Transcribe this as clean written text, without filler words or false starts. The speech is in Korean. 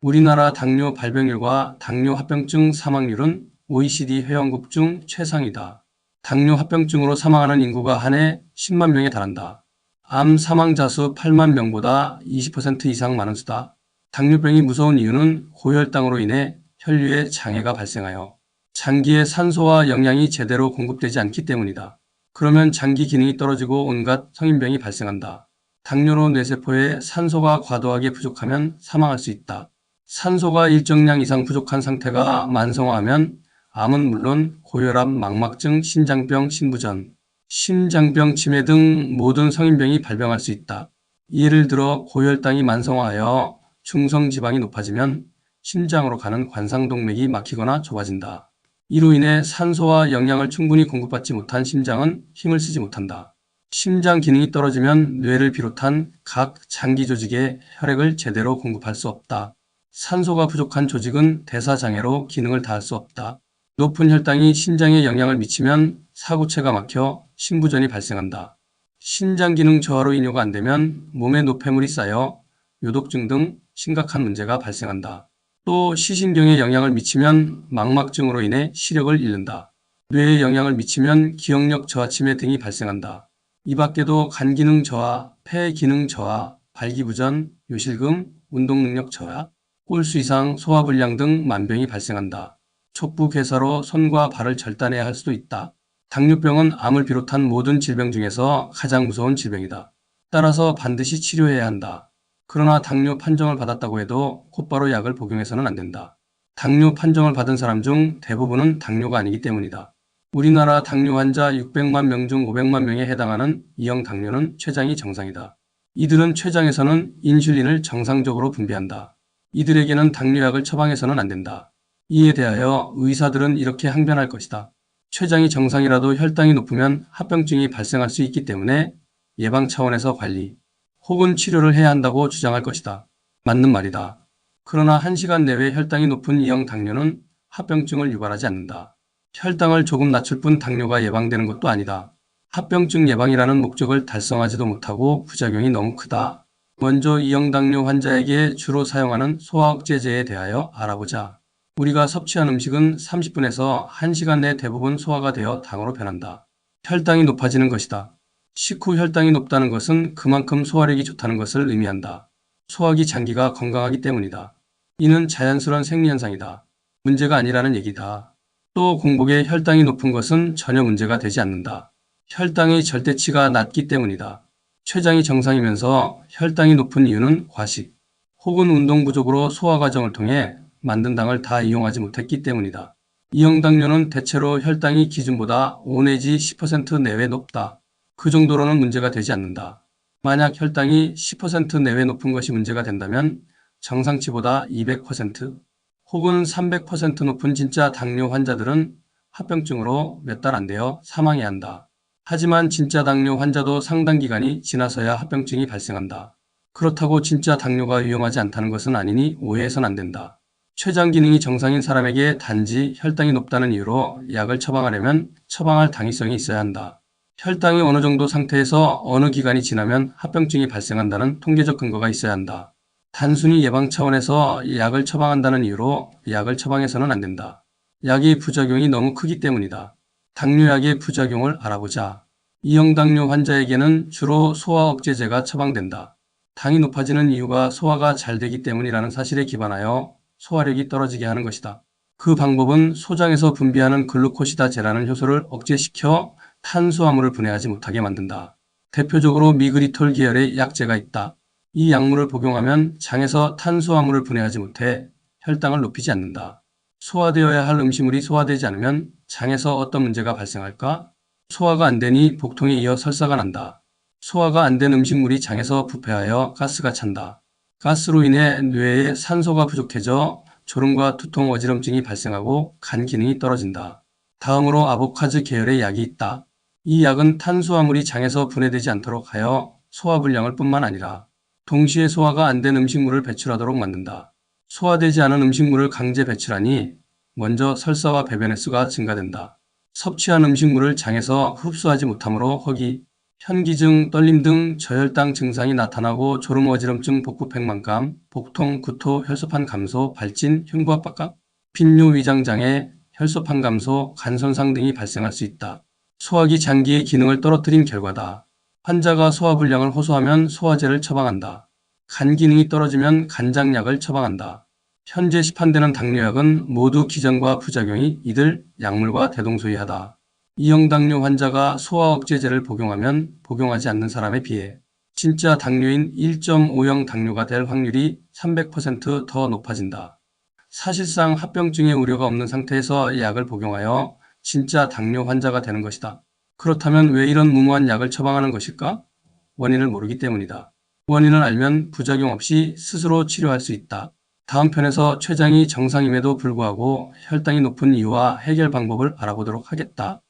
우리나라 당뇨 발병률과 당뇨 합병증 사망률은 OECD 회원국 중 최상이다. 당뇨 합병증으로 사망하는 인구가 한 해 10만 명에 달한다. 암 사망자 수 8만 명보다 20% 이상 많은 수다. 당뇨병이 무서운 이유는 고혈당으로 인해 혈류에 장애가 발생하여 장기에 산소와 영양이 제대로 공급되지 않기 때문이다. 그러면 장기 기능이 떨어지고 온갖 성인병이 발생한다. 당뇨로 뇌세포에 산소가 과도하게 부족하면 사망할 수 있다. 산소가 일정량 이상 부족한 상태가 만성화하면 암은 물론 고혈압, 망막증, 신장병, 신부전, 심장병, 치매 등 모든 성인병이 발병할 수 있다. 예를 들어 고혈당이 만성화하여 중성지방이 높아지면 심장으로 가는 관상동맥이 막히거나 좁아진다. 이로 인해 산소와 영양을 충분히 공급받지 못한 심장은 힘을 쓰지 못한다. 심장 기능이 떨어지면 뇌를 비롯한 각 장기 조직에 혈액을 제대로 공급할 수 없다. 산소가 부족한 조직은 대사장애로 기능을 다할 수 없다. 높은 혈당이 신장에 영향을 미치면 사구체가 막혀 심부전이 발생한다. 신장 기능 저하로 인요가 안 되면 몸에 노폐물이 쌓여 요독증 등 심각한 문제가 발생한다. 또 시신경에 영향을 미치면 망막증으로 인해 시력을 잃는다. 뇌에 영향을 미치면 기억력 저하 치매 등이 발생한다. 이 밖에도 간 기능 저하, 폐 기능 저하, 발기부전, 요실금, 운동 능력 저하, 홀수 이상, 소화불량 등 만병이 발생한다. 촉부 괴사로 손과 발을 절단해야 할 수도 있다. 당뇨병은 암을 비롯한 모든 질병 중에서 가장 무서운 질병이다. 따라서 반드시 치료해야 한다. 그러나 당뇨 판정을 받았다고 해도 곧바로 약을 복용해서는 안 된다. 당뇨 판정을 받은 사람 중 대부분은 당뇨가 아니기 때문이다. 우리나라 당뇨 환자 600만 명 중 500만 명에 해당하는 2형 당뇨는 췌장이 정상이다. 이들은 췌장에서는 인슐린을 정상적으로 분비한다. 이들에게는 당뇨약을 처방해서는 안 된다. 이에 대하여 의사들은 이렇게 항변할 것이다. 췌장이 정상이라도 혈당이 높으면 합병증이 발생할 수 있기 때문에 예방 차원에서 관리 혹은 치료를 해야 한다고 주장할 것이다. 맞는 말이다. 그러나 1시간 내외 혈당이 높은 2형 당뇨는 합병증을 유발하지 않는다. 혈당을 조금 낮출 뿐 당뇨가 예방되는 것도 아니다. 합병증 예방이라는 목적을 달성하지도 못하고 부작용이 너무 크다. 먼저 2형 당뇨 환자에게 주로 사용하는 소화억제제에 대하여 알아보자. 우리가 섭취한 음식은 30분에서 1시간 내 대부분 소화가 되어 당으로 변한다. 혈당이 높아지는 것이다. 식후 혈당이 높다는 것은 그만큼 소화력이 좋다는 것을 의미한다. 소화기 장기가 건강하기 때문이다. 이는 자연스러운 생리현상이다. 문제가 아니라는 얘기다. 또 공복에 혈당이 높은 것은 전혀 문제가 되지 않는다. 혈당의 절대치가 낮기 때문이다. 췌장이 정상이면서 혈당이 높은 이유는 과식 혹은 운동 부족으로 소화 과정을 통해 만든 당을 다 이용하지 못했기 때문이다. 2형 당뇨는 대체로 혈당이 기준보다 5 내지 10% 내외 높다. 그 정도로는 문제가 되지 않는다. 만약 혈당이 10% 내외 높은 것이 문제가 된다면 정상치보다 200% 혹은 300% 높은 진짜 당뇨 환자들은 합병증으로 몇 달 안 되어 사망해야 한다. 하지만 진짜 당뇨 환자도 상당 기간이 지나서야 합병증이 발생한다. 그렇다고 진짜 당뇨가 위험하지 않다는 것은 아니니 오해해서는 안 된다. 췌장 기능이 정상인 사람에게 단지 혈당이 높다는 이유로 약을 처방하려면 처방할 당위성이 있어야 한다. 혈당이 어느 정도 상태에서 어느 기간이 지나면 합병증이 발생한다는 통계적 근거가 있어야 한다. 단순히 예방 차원에서 약을 처방한다는 이유로 약을 처방해서는 안 된다. 약의 부작용이 너무 크기 때문이다. 당뇨약의 부작용을 알아보자. 2형 당뇨 환자에게는 주로 소화억제제가 처방된다. 당이 높아지는 이유가 소화가 잘 되기 때문이라는 사실에 기반하여 소화력이 떨어지게 하는 것이다. 그 방법은 소장에서 분비하는 글루코시다제라는 효소를 억제시켜 탄수화물을 분해하지 못하게 만든다. 대표적으로 미그리톨 계열의 약제가 있다. 이 약물을 복용하면 장에서 탄수화물을 분해하지 못해 혈당을 높이지 않는다. 소화되어야 할 음식물이 소화되지 않으면 장에서 어떤 문제가 발생할까? 소화가 안 되니 복통에 이어 설사가 난다. 소화가 안 된 음식물이 장에서 부패하여 가스가 찬다. 가스로 인해 뇌에 산소가 부족해져 졸음과 두통, 어지럼증이 발생하고 간 기능이 떨어진다. 다음으로 아보카즈 계열의 약이 있다. 이 약은 탄수화물이 장에서 분해되지 않도록 하여 소화불량을 뿐만 아니라 동시에 소화가 안 된 음식물을 배출하도록 만든다. 소화되지 않은 음식물을 강제 배출하니 먼저 설사와 배변 횟수가 증가된다. 섭취한 음식물을 장에서 흡수하지 못하므로 허기, 현기증, 떨림 등 저혈당 증상이 나타나고 졸음, 어지럼증, 복부 백만감, 복통, 구토, 혈소판 감소, 발진, 흉부압 박각, 빈뇨 위장 장애, 혈소판 감소, 간 손상 등이 발생할 수 있다. 소화기 장기의 기능을 떨어뜨린 결과다. 환자가 소화불량을 호소하면 소화제를 처방한다. 간 기능이 떨어지면 간장약을 처방한다. 현재 시판되는 당뇨약은 모두 기전과 부작용이 이들 약물과 대동소이하다. 2형 당뇨 환자가 소화 억제제를 복용하면 복용하지 않는 사람에 비해 진짜 당뇨인 1.5형 당뇨가 될 확률이 300%더 높아진다. 사실상 합병증의 우려가 없는 상태에서 약을 복용하여 진짜 당뇨 환자가 되는 것이다. 그렇다면 왜 이런 무모한 약을 처방하는 것일까? 원인을 모르기 때문이다. 원인을 알면 부작용 없이 스스로 치료할 수 있다. 다음 편에서 췌장이 정상임에도 불구하고 혈당이 높은 이유와 해결 방법을 알아보도록 하겠다.